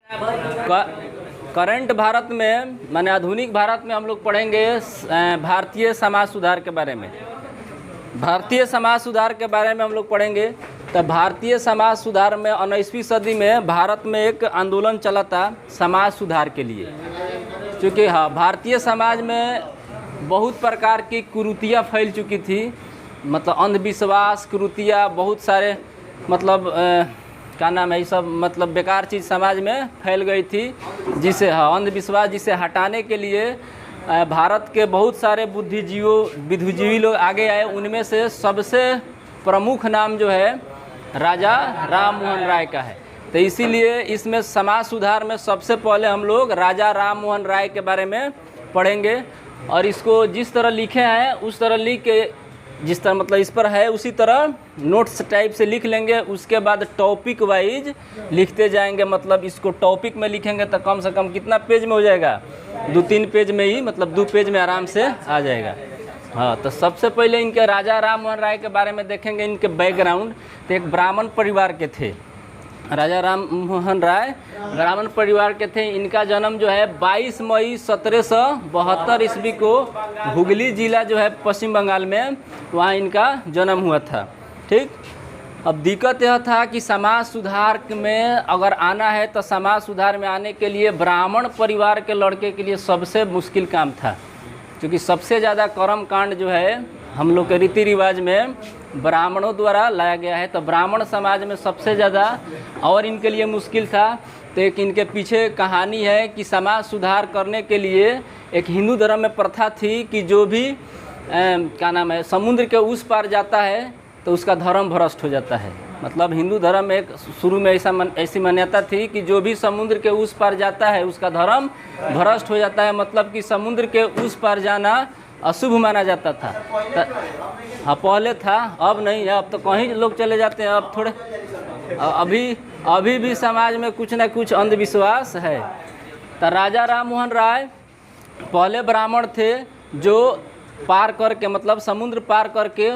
Current Bharat में माने आधुनिक भारत में हम लोग पढ़ेंगे भारतीय समाज सुधार के बारे में। भारतीय समाज सुधार के बारे में हम लोग पढ़ेंगे। तो भारतीय समाज सुधार में 19वीं सदी में भारत में एक आंदोलन चला था समाज सुधार के लिए। क्योंकि हाँ, भारतीय समाज में बहुत प्रकार की कुरीतियाँ फैल चुकी थी, मतलब अंधविश्वास, कुरीतियाँ, बहुत सारे मतलब क्या नाम है, ये सब मतलब बेकार चीज़ समाज में फैल गई थी, जिसे हाँ अंधविश्वास जिसे हटाने के लिए भारत के बहुत सारे बुद्धिजीवी लोग आगे आए। उनमें से सबसे प्रमुख नाम जो है राजा राम मोहन राय का है। तो इसीलिए इसमें समाज सुधार में सबसे पहले हम लोग राजा राम मोहन राय के बारे में पढ़ेंगे। और इसको जिस तरह लिखे हैं उस तरह लिख के, जिस तरह मतलब इस पर है उसी तरह नोट्स टाइप से लिख लेंगे। उसके बाद टॉपिक वाइज लिखते जाएंगे। मतलब इसको टॉपिक में लिखेंगे तो कम से कम कितना पेज में हो जाएगा, 2-3 पेज में ही, मतलब 2 पेज में आराम से आ जाएगा। हाँ, तो सबसे पहले इनके राजा राम मोहन राय के बारे में देखेंगे। इनके बैकग्राउंड, तो एक ब्राह्मण परिवार के थे राजा राम मोहन राय, ब्राह्मण परिवार के थे। इनका जन्म जो है 22 मई 1772 ईस्वी को हुगली जिला जो है पश्चिम बंगाल में, वहाँ इनका जन्म हुआ था। ठीक, अब दिक्कत यह था कि समाज सुधार में अगर आना है तो समाज सुधार में आने के लिए ब्राह्मण परिवार के लड़के के लिए सबसे मुश्किल काम था। क्योंकि सबसे ज़्यादा कर्म कांड जो है हम लोग के रीति रिवाज में ब्राह्मणों द्वारा लाया गया है। तो ब्राह्मण समाज में सबसे ज़्यादा और इनके लिए मुश्किल था। तो एक इनके पीछे कहानी है कि समाज सुधार करने के लिए एक हिंदू धर्म में प्रथा थी कि जो भी क्या नाम है समुद्र के उस पार जाता है तो उसका धर्म भ्रष्ट हो जाता है। मतलब हिंदू धर्म में एक शुरू में ऐसी मान्यता थी कि जो भी समुद्र के उस पार जाता है उसका धर्म भ्रष्ट हो जाता है। मतलब कि समुद्र के उस पार जाना अशुभ माना जाता था। हाँ, पहले था, अब नहीं है। अब तो कहीं लोग चले जाते हैं। अब थोड़े अभी भी समाज में कुछ ना कुछ अंधविश्वास है। तो राजा राम मोहन राय पहले ब्राह्मण थे जो पार करके, मतलब समुद्र पार करके,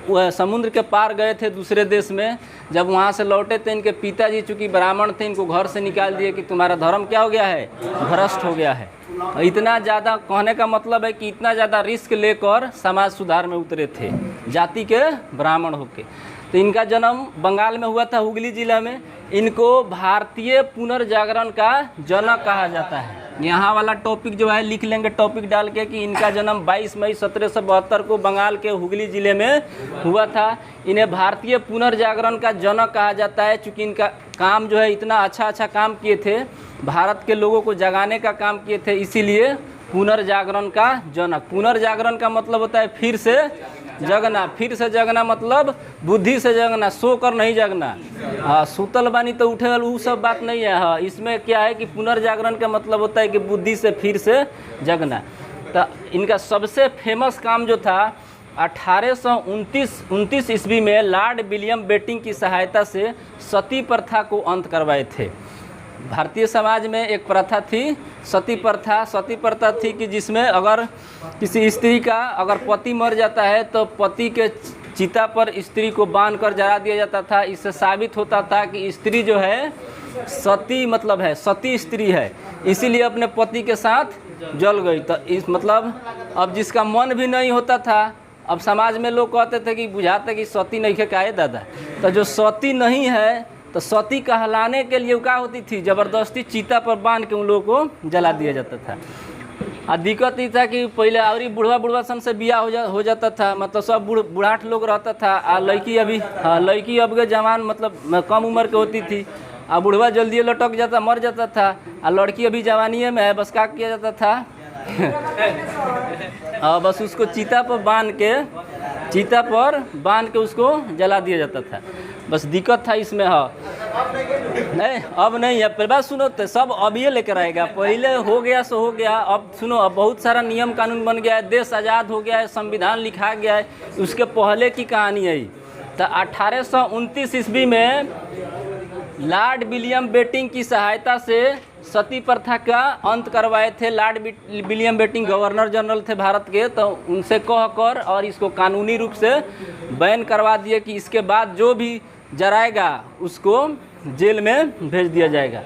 वह समुद्र के पार गए थे दूसरे देश में। जब वहाँ से लौटे थे इनके पिताजी चूँकि ब्राह्मण थे, इनको घर से निकाल दिए कि तुम्हारा धर्म क्या हो गया है, भ्रष्ट हो गया है। इतना ज़्यादा, कहने का मतलब है कि इतना ज़्यादा रिस्क लेकर समाज सुधार में उतरे थे जाति के ब्राह्मण होके। तो इनका जन्म बंगाल में हुआ था, हुगली जिला में। इनको भारतीय पुनर्जागरण का जनक कहा जाता है। यहाँ वाला टॉपिक जो है लिख लेंगे टॉपिक डाल के कि इनका जन्म 22 मई 1772 को बंगाल के हुगली ज़िले में हुआ था। इन्हें भारतीय पुनर्जागरण का जनक कहा जाता है। चूँकि इनका काम जो है इतना अच्छा काम किए थे, भारत के लोगों को जगाने का काम किए थे, इसीलिए पुनर्जागरण का जनक। पुनर्जागरण का मतलब होता है फिर से जगना। फिर से जगना मतलब बुद्धि से जगना, सो कर नहीं जगना। हाँ, सुतल बानी तो उठे वो सब बात नहीं है। हाँ, इसमें क्या है कि पुनर्जागरण का मतलब होता है कि बुद्धि से फिर से जगना। तो इनका सबसे फेमस काम जो था 1829 ईस्वी में लॉर्ड विलियम बेंटिंक की सहायता से सती प्रथा को अंत करवाए थे। भारतीय समाज में एक प्रथा थी सती प्रथा। सती प्रथा थी कि जिसमें अगर किसी स्त्री का अगर पति मर जाता है तो पति के चिता पर स्त्री को बांध कर जला दिया जाता था। इससे साबित होता था कि स्त्री जो है सती, मतलब है सती स्त्री है, इसीलिए अपने पति के साथ जल गई। तो इस मतलब अब जिसका मन भी नहीं होता था, अब समाज में लोग कहते थे कि बुझाते कि सती नहीं है, काहे दादा। तो जो सती नहीं है तो सती कहलाने के लिए क्या होती थी, ज़बरदस्ती चीता पर बांध के उन लोगों को जला दिया जाता था। और दिक्कत ये था कि पहले और ही बुढ़वा सन से बियाह हो जाता था। मतलब सब बुढ़ाट लोग रहता था। और लड़की अब के जवान मतलब कम उम्र के होती थी। और बुढ़वा जल्दी लटक जाता, मर जाता था। और लड़की अभी जवानी में है, बस क्या किया जाता था और बस उसको चीता पर बांध के उसको जला दिया जाता था। बस दिक्कत था इसमें। हाँ, नहीं अब नहीं है। पर बात सुनो, तो सब अब ये लेकर आएगा। पहले हो गया सो हो गया। अब सुनो, अब बहुत सारा नियम कानून बन गया है, देश आज़ाद हो गया है, संविधान लिखा गया है। उसके पहले की कहानी है। तो 1829 ईस्वी में लॉर्ड विलियम बेंटिंक की सहायता से सती प्रथा का अंत करवाए थे। Lord William Bentinck governor general थे भारत के। तो उनसे कहकर और इसको कानूनी रूप से बैन करवा दिए कि इसके बाद जो भी जराएगा उसको जेल में भेज दिया जाएगा।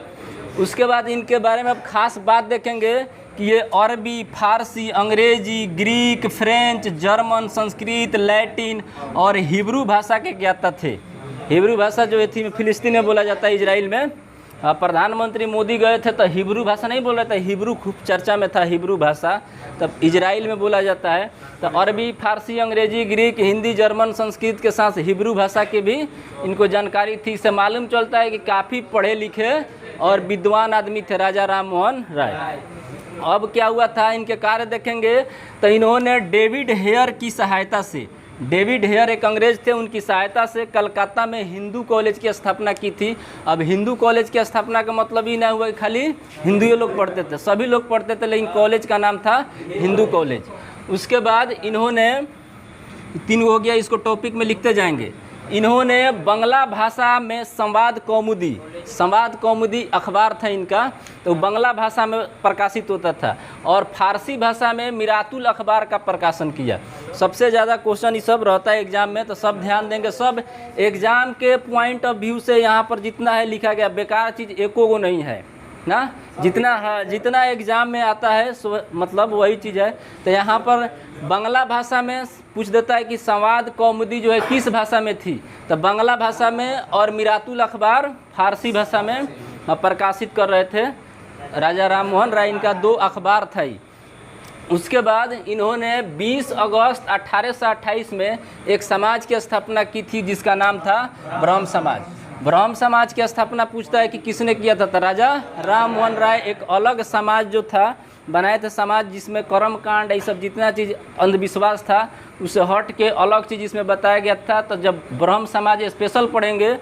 उसके बाद इनके बारे में अब खास बात देखेंगे कि ये अरबी, फारसी, अंग्रेजी, Greek, French, German, Sanskrit, Latin और हिब्रू भाषा के ज्ञाता थे। हिब्रू भाषा जो थी फिलिस्तीन में बोला जाता है, इजराइल में। प्रधानमंत्री मोदी गए थे तो हिब्रू भाषा नहीं बोल रहे थे, हिब्रू खूब चर्चा में था, हिब्रू भाषा तब इजराइल में बोला जाता है। तो अरबी, फारसी, अंग्रेजी, ग्रीक, हिंदी, जर्मन, संस्कृत के साथ हिब्रू भाषा की भी इनको जानकारी थी। इससे मालूम चलता है कि काफ़ी पढ़े लिखे और विद्वान आदमी थे राजा राम मोहन राय। अब क्या हुआ था, इनके कार्य देखेंगे तो इन्होंने डेविड हेयर की सहायता से, डेविड हेयर एक अंग्रेज थे, उनकी सहायता से कलकत्ता में हिंदू कॉलेज की स्थापना की थी। अब हिंदू कॉलेज की स्थापना का मतलब ही नहीं हुआ कि खाली हिंदू लोग पढ़ते थे, सभी लोग पढ़ते थे, लेकिन कॉलेज का नाम था हिंदू कॉलेज। उसके बाद इन्होंने 3 हो गया, इसको टॉपिक में लिखते जाएंगे। इन्होंने बांग्ला भाषा में संवाद कौमुदी अखबार था इनका, तो बांग्ला भाषा में प्रकाशित होता था, और फारसी भाषा में मिरातुल अखबार का प्रकाशन किया। सबसे ज़्यादा क्वेश्चन ये सब रहता है एग्जाम में, तो सब ध्यान देंगे। सब एग्जाम के पॉइंट ऑफ व्यू से यहाँ पर जितना है लिखा गया, बेकार चीज़ एको को नहीं है ना, जितना एग्जाम में आता है मतलब वही चीज़ है। तो यहाँ पर बांग्ला भाषा में पूछ देता है कि संवाद कौमुदी जो है किस भाषा में थी, तो बांग्ला भाषा में, और मिरातुल अखबार फारसी भाषा में प्रकाशित कर रहे थे राजा राम मोहन राय। इनका 2 अखबार था ही। उसके बाद इन्होंने 20 अगस्त 1828 में एक समाज की स्थापना की थी जिसका नाम था ब्रह्म समाज। ब्रह्म समाज की स्थापना पूछता है कि किसने किया था, तो राजा राम मोहन राय एक अलग समाज जो था बनाए थे, समाज जिसमें कर्मकांड ये सब जितना चीज़ अंधविश्वास था उसे हट के अलग चीज़ इसमें बताया गया था। तो जब ब्रह्म समाज स्पेशल पढ़ेंगे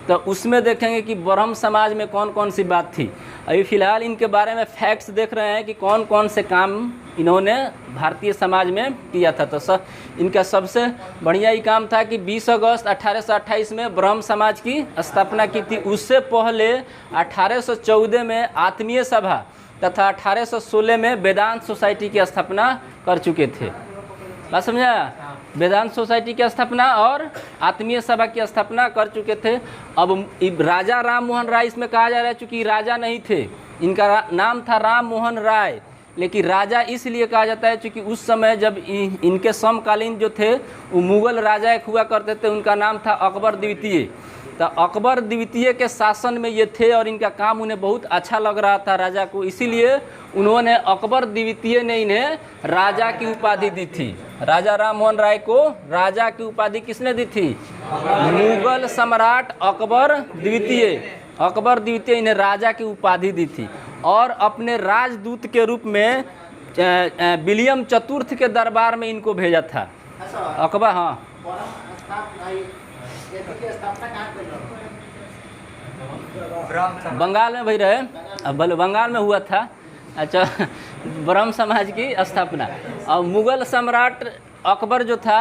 तो उसमें देखेंगे कि ब्रह्म समाज में कौन कौन सी बात थी। अभी फ़िलहाल इनके बारे में फैक्ट्स देख रहे हैं कि कौन कौन से काम इन्होंने भारतीय समाज में किया था। तो इनका सबसे बढ़िया ही काम था कि 20 अगस्त 1828 में ब्रह्म समाज की स्थापना की थी। उससे पहले 1814 में आत्मीय सभा तथा 1816 में वेदांत सोसाइटी की स्थापना कर चुके थे। बात समझा, वेदांत सोसाइटी की स्थापना और आत्मीय सभा की स्थापना कर चुके थे। अब राजा राम मोहन राय इसमें कहा जा रहा है, चूँकि राजा नहीं थे, इनका नाम था राम मोहन राय, लेकिन राजा इसलिए कहा जाता है चूँकि उस समय जब इनके समकालीन जो थे वो मुग़ल राजा एक हुआ करते थे, उनका नाम था अकबर द्वितीय। तो अकबर द्वितीय के शासन में ये थे और इनका काम उन्हें बहुत अच्छा लग रहा था राजा को, इसीलिए उन्होंने अकबर द्वितीय ने इन्हें राजा की उपाधि दी थी। राजा राम मोहन राय को राजा की उपाधि किसने दी थी? मुगल सम्राट अकबर द्वितीय इन्हें राजा की उपाधि दी थी, और अपने राजदूत के रूप में विलियम चतुर्थ के दरबार में इनको भेजा था अकबर। हाँ, बंगाल में भाई रहे, अब बंगाल में हुआ था। अच्छा, ब्रह्म समाज की स्थापना। और मुगल सम्राट अकबर जो था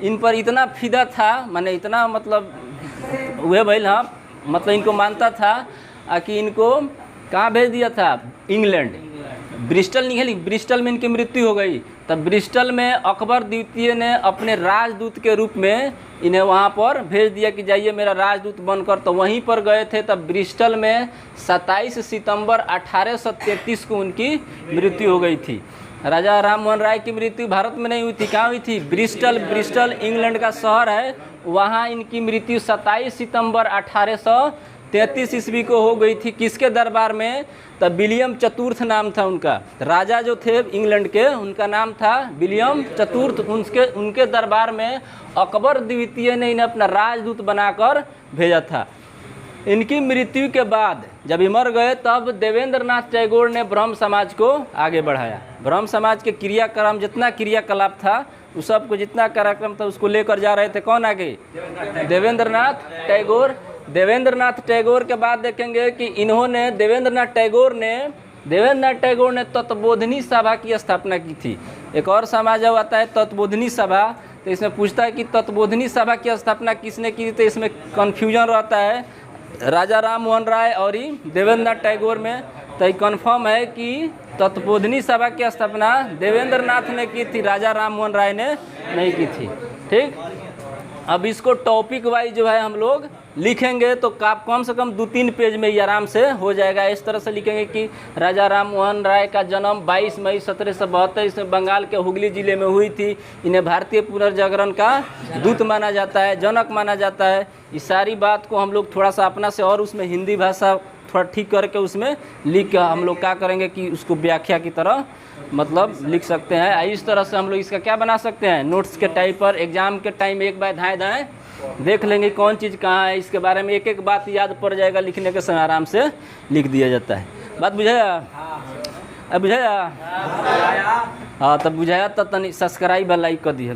इन पर इतना फिदा था, माने इतना मतलब हुए भाई, हाँ मतलब इनको मानता था कि इनको कहाँ भेज दिया था? इंग्लैंड, ब्रिस्टल निकली, ब्रिस्टल में इनकी मृत्यु हो गई। तब ब्रिस्टल में अकबर द्वितीय ने अपने राजदूत के रूप में इन्हें वहाँ पर भेज दिया कि जाइए मेरा राजदूत बनकर। तो वहीं पर गए थे। तब ब्रिस्टल में 27 सितंबर 1833 को उनकी मृत्यु हो गई थी। राजा राम मोहन राय की मृत्यु भारत में नहीं हुई थी, कहाँ हुई थी? ब्रिस्टल इंग्लैंड का शहर है, वहाँ इनकी मृत्यु 27 सितंबर 1833 ईस्वी को हो गई थी। किसके दरबार में? तब विलियम चतुर्थ नाम था उनका। राजा जो थे इंग्लैंड के, उनका नाम था विलियम चतुर्थ। उनके दरबार में अकबर द्वितीय ने इन्हें अपना राजदूत बनाकर भेजा था। इनकी मृत्यु के बाद जब ये मर गए, तब देवेंद्रनाथ टैगोर ने ब्रह्म समाज को आगे बढ़ाया। ब्रह्म समाज के क्रियाक्रम, जितना क्रियाकलाप था उस सबको, जितना कार्यक्रम था उसको लेकर जा रहे थे। कौन आगे? देवेंद्रनाथ टैगोर। देवेंद्रनाथ टैगोर के बाद देखेंगे कि इन्होंने देवेंद्रनाथ टैगोर ने तत्वबोधिनी सभा की स्थापना की थी। एक और समाज आता है तत्वबोधिनी सभा, तो इसमें पूछता है कि तत्वबोधिनी सभा की स्थापना किसने की? तो इसमें कन्फ्यूजन रहता है राजा राम मोहन राय और ही देवेंद्रनाथ टैगोर में। तो ये कन्फर्म है कि तत्वबोधिनी सभा की स्थापना देवेंद्रनाथ ने की थी, राजा राम मोहन राय ने नहीं की थी। ठीक, अब इसको टॉपिक वाइज जो है हम लोग लिखेंगे तो कम से कम 2-3 पेज में ये आराम से हो जाएगा। इस तरह से लिखेंगे कि राजा राम मोहन राय का जन्म 22 मई 1772 ईस्वी बंगाल के हुगली जिले में हुई थी। इन्हें भारतीय पुनर्जागरण का दूत माना जाता है, जनक माना जाता है। इस सारी बात को हम लोग थोड़ा सा अपना से और उसमें हिंदी भाषा थोड़ा ठीक करके उसमें लिख के हम लोग क्या करेंगे कि उसको व्याख्या की तरह मतलब लिख सकते हैं। इस तरह से हम लोग इसका क्या बना सकते हैं, नोट्स के टाइप पर एग्जाम के टाइम एक बार दाएँ दाएँ देख लेंगे कौन चीज़ कहाँ है, इसके बारे में एक एक बात याद पड़ जाएगा, लिखने के समय आराम से लिख दिया जाता है। बात बुझाया? अब बुझाया? हाँ, तब बुझाया तब तनी सब्सक्राइब और लाइक कर दिया।